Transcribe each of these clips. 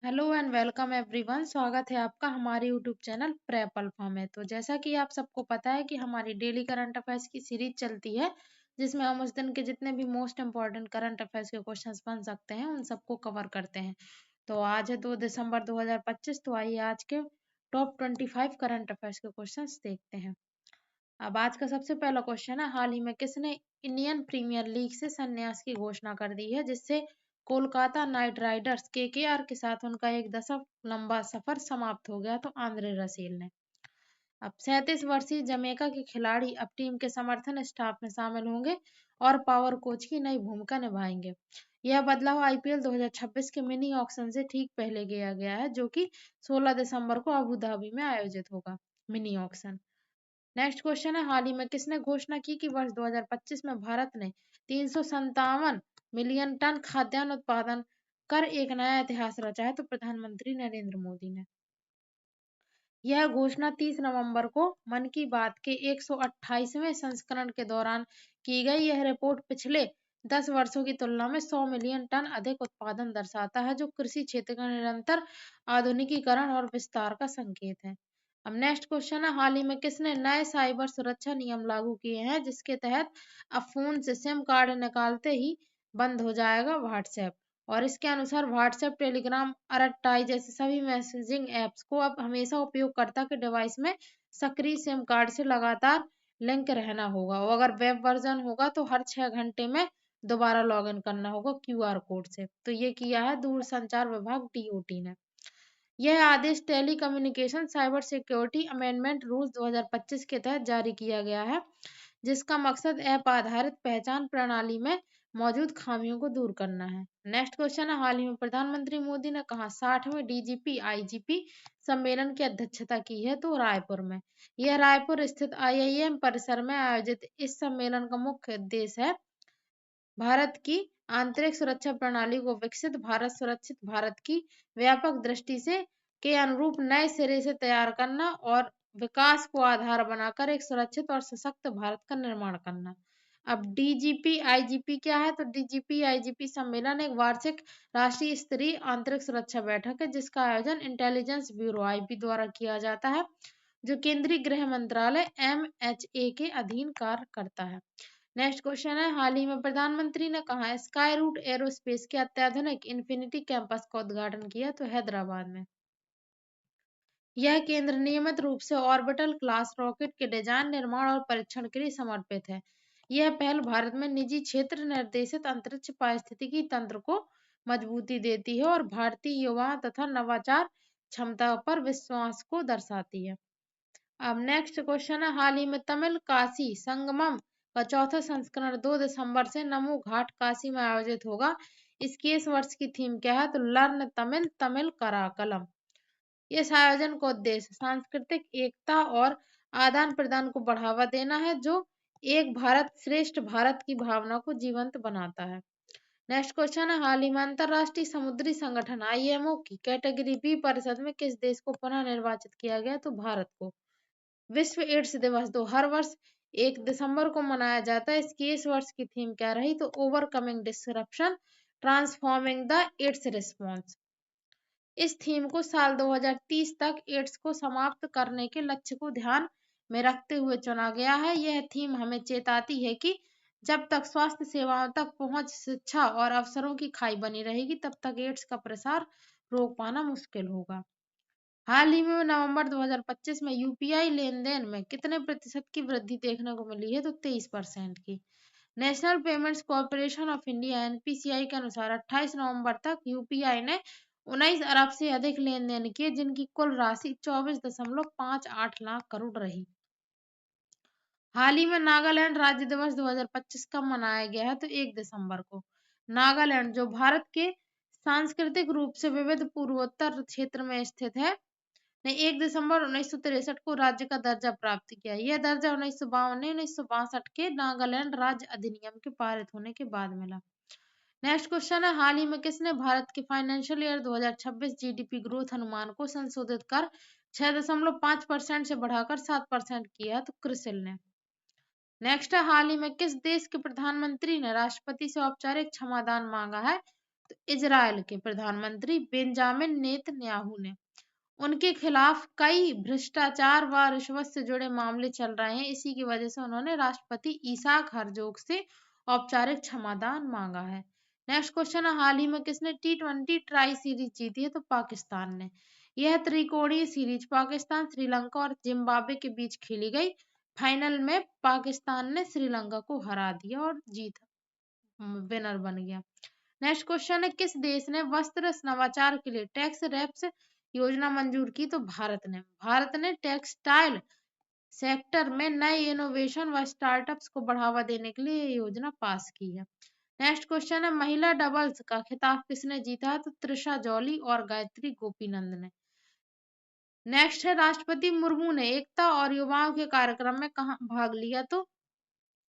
Hello and welcome everyone. स्वागत है आपका हमारे यूट्यूब चैनल प्रेप अल्फा में। तो जैसा कि आप सबको पता है कि हमारी डेली करंट अफेयर्स की सीरीज चलती है, जिसमें हम उस दिन के जितने भी मोस्ट इम्पोर्टेंट करंट अफेयर्स के क्वेश्चंस बन सकते हैं उन सबको कवर करते हैं। तो आज है 2 दिसंबर 2025। तो आइए आज के टॉप 25 करंट अफेयर्स के क्वेश्चंस देखते हैं। अब आज का सबसे पहला क्वेश्चन है, हाल ही में किसने इंडियन प्रीमियर लीग से संन्यास की घोषणा कर दी है, जिससे कोलकाता नाइट राइडर्स केकेआर के साथ उनका एक दशक लंबा सफर समाप्त हो गया। तो आंद्रे रसेल ने। अब 37 वर्षीय जमैका के खिलाड़ी अब टीम के समर्थन स्टाफ में शामिल होंगे और पावर कोच की नई भूमिका निभाएंगे। यह बदलाव आईपीएल 2026 के मिनी ऑक्शन से ठीक पहले किया गया है, जो कि 16 दिसंबर को अबू धाबी में आयोजित होगा। Mini auction. नेक्स्ट क्वेश्चन है, हाल ही में किसने घोषणा की कि वर्ष 2025 में भारत ने 357 मिलियन टन खाद्यान्न उत्पादन कर एक नया इतिहास रचा है? तो प्रधानमंत्री नरेंद्र मोदी ने। यह घोषणा 30 नवंबर को मन की बात के 128वें संस्करण के दौरान की गई। यह रिपोर्ट पिछले 10 वर्षों की तुलना में 100 मिलियन टन अधिक उत्पादन दर्शाता है, जो कृषि क्षेत्र का निरंतर आधुनिकीकरण और विस्तार का संकेत है। अब नेक्स्ट क्वेश्चन है, हाल ही में किसने नए साइबर सुरक्षा नियम लागू किए हैं, जिसके तहत अब फोन से सिम कार्ड निकालते ही बंद हो जाएगा व्हाट्सएप। और इसके अनुसार व्हाट्सएप, टेलीग्राम, अरट्टाई जैसे सभी मैसेजिंग ऐप्स को अब हमेशा उपयोगकर्ता के डिवाइस में सक्रिय सिम कार्ड से लगातार लिंक रहना होगा, और अगर वेब वर्जन होगा तो हर 6 घंटे में दोबारा लॉगिन करना होगा क्यूआर कोड से। तो ये किया है दूरसंचार विभाग डीओटी ने। यह आदेश telecommunication cyber security amendment rules 2025 के तहत जारी किया गया है, जिसका मकसद ऐप आधारित पहचान प्रणाली में मौजूद खामियों को दूर करना है। नेक्स्ट क्वेश्चन है, हाल ही में प्रधानमंत्री मोदी ने कहा 60वें डीजीपी आईजीपी सम्मेलन की अध्यक्षता की है? तो रायपुर में। यह रायपुर स्थित आईआईएम परिसर में आयोजित इस सम्मेलन का मुख्य उद्देश्य है भारत की आंतरिक सुरक्षा प्रणाली को विकसित भारत, सुरक्षित भारत की व्यापक दृष्टि से के अनुरूप नए सिरे से तैयार करना और विकास को आधार बनाकर एक सुरक्षित और सशक्त भारत का निर्माण करना। अब डीजीपी आईजीपी क्या है? तो डीजीपी आईजीपी सम्मेलन एक वार्षिक राष्ट्रीय स्तरीय आंतरिक सुरक्षा बैठक है, जिसका आयोजन इंटेलिजेंस ब्यूरो आईबी द्वारा किया जाता है, जो केंद्रीय गृह मंत्रालय एमएचए के अधीन कार्य करता है। नेक्स्ट क्वेश्चन है, हाल ही में प्रधानमंत्री ने कहा स्काई रूट एरोस्पेस के अत्याधुनिक इन्फिनिटी कैंपस का उद्घाटन किया? तो हैदराबाद में। यह केंद्र नियमित रूप से ऑर्बिटल क्लास रॉकेट के डिजाइन, निर्माण और परीक्षण के लिए समर्पित है। यह पहल भारत में निजी क्षेत्र निर्देशित अंतरिक्ष पारिस्थितिकी तंत्र को मजबूती देती है और भारतीय युवाओं तथा नवाचार क्षमता पर विश्वास को दर्शाती है। अब नेक्स्ट क्वेश्चन है, हाल ही में तमिल काशी संगमम का चौथा संस्करण 2 दिसंबर से नमो घाट काशी में आयोजित होगा। इसकी इस वर्ष की थीम क्या है? तो लर्न तमिल तमिल कराकलम। इस आयोजन का उद्देश्य सांस्कृतिक एकता और आदान प्रदान को बढ़ावा देना है, जो एक भारत श्रेष्ठ भारत की भावना को जीवंत बनाता है। नेक्स्ट क्वेश्चन है, हाल ही में अंतरराष्ट्रीय समुद्री संगठन आईएमओ की कैटेगरी बी परिषद में किस देश को पुनः निर्वाचित किया गया? तो भारत को। विश्व एड्स दिवस तो हर वर्ष 1 दिसंबर को मनाया जाता है। इसकी इस वर्ष की थीम क्या रही? तो overcoming disruption transforming the AIDS response. इस थीम को साल 2030 तक एड्स को समाप्त करने के लक्ष्य को ध्यान में रखते हुए चुना गया है। यह थीम हमें चेताती है कि जब तक स्वास्थ्य सेवाओं तक पहुंच, शिक्षा और अवसरों की खाई बनी रहेगी, तब तक एड्स का प्रसार रोक पाना मुश्किल होगा। हाल ही में नवंबर 2025 में यूपीआई लेन-देन में कितने प्रतिशत की वृद्धि देखने को मिली है? तो 23% की। National payments corporation of India NPCI के अनुसार 28 नवंबर तक यूपीआई ने 19 अरब से अधिक लेन देन किए, जिनकी कुल राशि 24.58 लाख करोड़ रही। हाल ही में नागालैंड राज्य दिवस 2025 कब मनाया गया है? तो 1 दिसंबर को। नागालैंड जो भारत के सांस्कृतिक रूप से विविध पूर्वोत्तर क्षेत्र में स्थित है, ने 1 दिसंबर 1963 को राज्य का दर्जा प्राप्त किया। यह दर्जा 1952 के नागालैंड राज्य अधिनियम के पारित होने के बाद मिला। नेक्स्ट क्वेश्चन है, हाल ही में किसने भारत के फाइनेंशियल ईयर 2026 जीडीपी ग्रोथ अनुमान को संशोधित कर 6.5% से बढ़ाकर 7% किया? तो क्रिसिल ने। नेक्स्ट है, हाल ही में किस देश के प्रधानमंत्री ने राष्ट्रपति से औपचारिक क्षमादान मांगा है? तो इजराइल के प्रधानमंत्री बेंजामिन नेतन्याहू ने उनके खिलाफ कई भ्रष्टाचार व रिश्वत से जुड़े मामले चल रहे हैं। इसी की वजह से उन्होंने राष्ट्रपति इसहाक हर्जोग से औपचारिक क्षमादान मांगा है। नेक्स्ट क्वेश्चन है, हाल ही में किसने T20 ट्राई सीरीज जीती है? तो पाकिस्तान ने। यह त्रिकोणीय सीरीज पाकिस्तान, श्रीलंका और जिम्बाब्वे के बीच खेली गई। फाइनल में पाकिस्तान ने श्रीलंका को हरा दिया और जीत विनर बन गया। नेक्स्ट क्वेश्चन है, किस देश ने वस्त्र नवाचार के लिए टैक्स रेप्स योजना मंजूर की? तो भारत ने टेक्सटाइल सेक्टर में नए इनोवेशन व स्टार्टअप्स को बढ़ावा देने के लिए ये योजना पास की है। नेक्स्ट क्वेश्चन है, महिला डबल्स का खिताब किसने जीता है? तो त्रिशा जॉली और गायत्री गोपीनंद ने। नेक्स्ट है, राष्ट्रपति मुर्मू ने एकता और युवाओं के कार्यक्रम में कहाँ भाग लिया? तो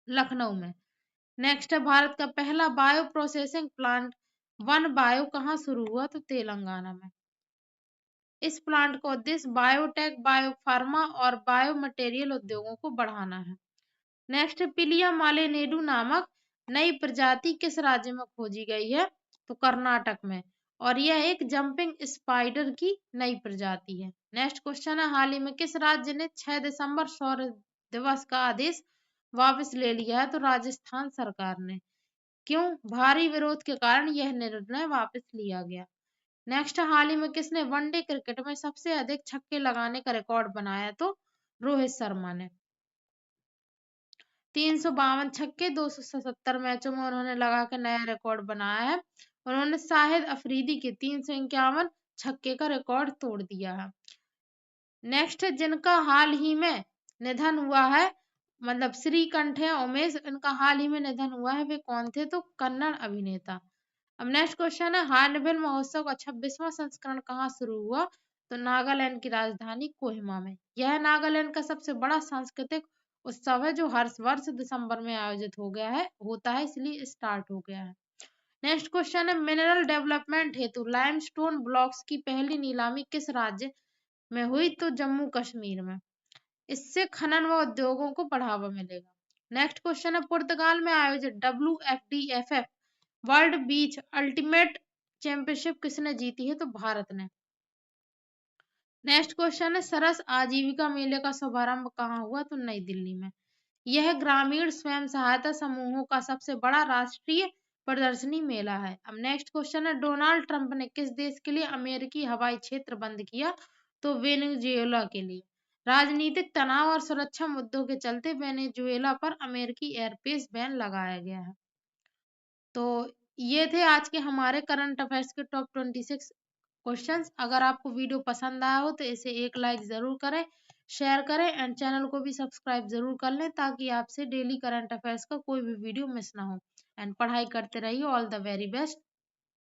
लखनऊ में। नेक्स्ट है, भारत का पहला bio processing plant one bio कहाँ शुरू हुआ? तो तेलंगाना में। इस प्लांट का उद्देश्य बायोटेक, बायोफार्मा और बायो मटेरियल उद्योगों को बढ़ाना है। नेक्स्ट, पिलिया मालेनेडु नामक नई प्रजाति किस राज्य में खोजी गई है? तो कर्नाटक में। और यह एक जंपिंग स्पाइडर की नई प्रजाति है। नेक्स्ट क्वेश्चन है, हाल ही में किस राज्य ने 6 दिसंबर सौर दिवस का आदेश वापस ले लिया है? तो राजस्थान सरकार ने। क्यों? भारी विरोध के कारण यह निर्णय वापस लिया गया। नेक्स्ट, हाल ही में किसने वनडे क्रिकेट में सबसे अधिक छक्के लगाने का रिकॉर्ड बनाया? तो रोहित शर्मा ने। 352 छक्के 277 मैचों में उन्होंने लगा के नया रिकॉर्ड बनाया है। उन्होंने शाहिद अफरीदी के 351 छक्के का रिकॉर्ड तोड़ दिया है। नेक्स्ट, जिनका हाल ही में निधन हुआ है, मतलब श्रीकंठ उमेश, इनका हाल ही में निधन हुआ है, वे कौन थे? तो कन्नड़ अभिनेता। अब नेक्स्ट क्वेश्चन है, हार्नबिल महोत्सव का 26वां संस्करण कहाँ शुरू हुआ? तो नागालैंड की राजधानी कोहिमा में। यह नागालैंड का सबसे बड़ा सांस्कृतिक उत्सव है जो हर वर्ष दिसंबर में आयोजित होता है, इसलिए स्टार्ट हो गया है। नेक्स्ट क्वेश्चन है, मिनरल डेवलपमेंट हेतु लाइमस्टोन ब्लॉक्स की पहली नीलामी किस राज्य में हुई? तो जम्मू कश्मीर में। इससे खनन व उद्योगों को बढ़ावा मिलेगा। नेक्स्ट क्वेश्चन है, पुर्तगाल में आयोजित WFDFF वर्ल्ड बीच अल्टीमेट चैंपियनशिप किसने जीती है? तो भारत ने। नेक्स्ट क्वेश्चन है, सरस आजीविका मेले का शुभारंभ कहाँ हुआ? तो नई दिल्ली में। यह ग्रामीण स्वयं सहायता समूहों का सबसे बड़ा राष्ट्रीय प्रदर्शनी मेला है। अब नेक्स्ट क्वेश्चन है, डोनाल्ड ट्रंप ने किस देश के लिए अमेरिकी हवाई क्षेत्र बंद किया? तो वेनेजुएला के लिए। राजनीतिक तनाव और सुरक्षा मुद्दों के चलते वेनेजुएला पर अमेरिकी एयरबेस बैन लगाया गया है। तो ये थे आज के हमारे करंट अफेयर्स के टॉप 26 क्वेश्चंस। अगर आपको वीडियो पसंद आया हो तो इसे एक लाइक जरूर करें, शेयर करें एंड चैनल को भी सब्सक्राइब जरूर कर लें ताकि आपसे डेली करंट अफेयर्स का कोई भी वीडियो मिस ना हो। एंड पढ़ाई करते रहिए। All the very best.